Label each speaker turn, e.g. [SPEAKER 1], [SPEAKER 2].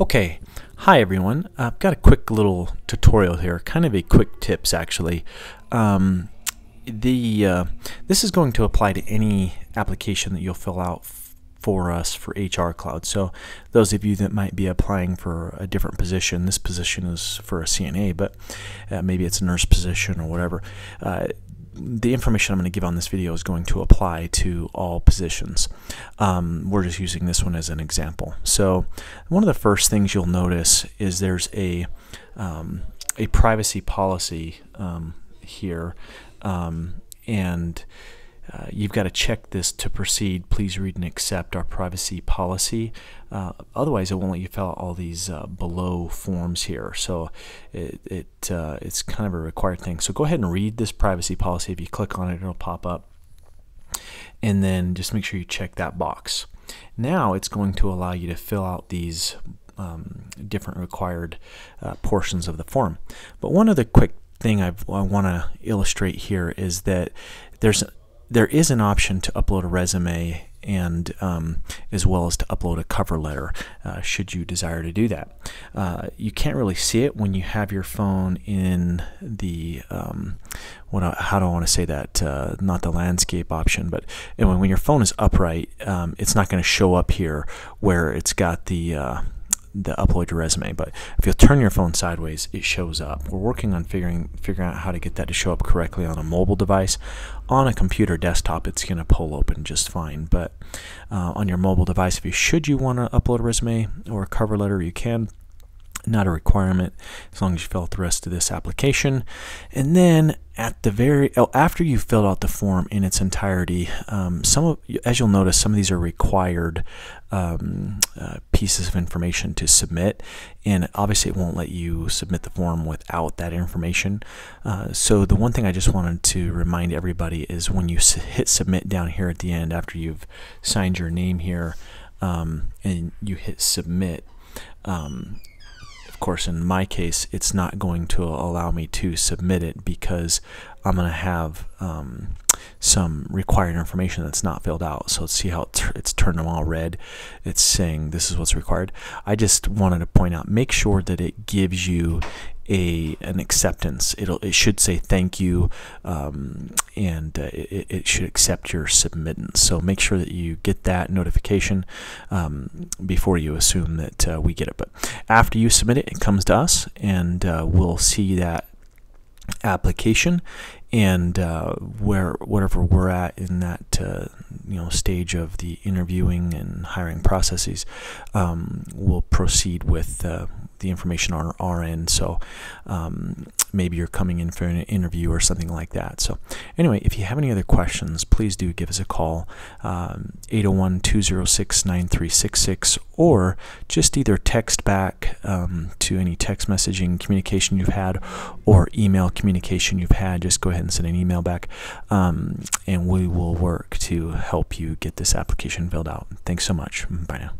[SPEAKER 1] Okay, hi everyone. I've got a quick little tutorial here, kind of a quick tips actually. This is going to apply to any application that you'll fill out for us for HR Cloud. So those of you that might be applying for a different position, this position is for a CNA, but maybe it's a nurse position or whatever. The information I'm going to give on this video is going to apply to all positions. We're just using this one as an example. So one of the first things you'll notice is there's a privacy policy here, and you've got to check this to proceed. Please read and accept our privacy policy. Otherwise, it won't let you fill out all these below forms here. So it's kind of a required thing. So go ahead and read this privacy policy. If you click on it, it'll pop up. And then just make sure you check that box. Now it's going to allow you to fill out these different required portions of the form. But one other quick thing I want to illustrate here is that there is an option to upload a resume and as well as to upload a cover letter should you desire to do that. You can't really see it when you have your phone in the how do I want to say that, not the landscape option, but when your phone is upright, it's not going to show up here where it's got the upload your resume. But if you'll turn your phone sideways, it shows up. We're working on figuring out how to get that to show up correctly on a mobile device. On a computer desktop, it's going to pull open just fine, but on your mobile device, if you want to upload a resume or a cover letter, you can. Not a requirement as long as you fill out the rest of this application. And then at the after you've filled out the form in its entirety, as you'll notice, some of these are required pieces of information to submit, and obviously it won't let you submit the form without that information. So the one thing I just wanted to remind everybody is when you hit submit down here at the end, after you've signed your name here and you hit submit, of course, in my case, it's not going to allow me to submit it because I'm going to have some required information that's not filled out. So let's see how it's turned them all red. It's saying this is what's required. I just wanted to point out, make sure that it gives you an acceptance. It should say thank you, and it should accept your submittance. So make sure that you get that notification before you assume that we get it. But after you submit it, it comes to us, and we'll see that application, and wherever we're at in that stage of the interviewing and hiring processes, we'll proceed with the information on our end. So maybe you're coming in for an interview or something like that. So anyway, if you have any other questions, please do give us a call, 801-206-9366, or just either text back to any text messaging communication you've had or email communication you've had. Just go ahead and send an email back, and we will work to help you get this application filled out. Thanks so much. Bye now.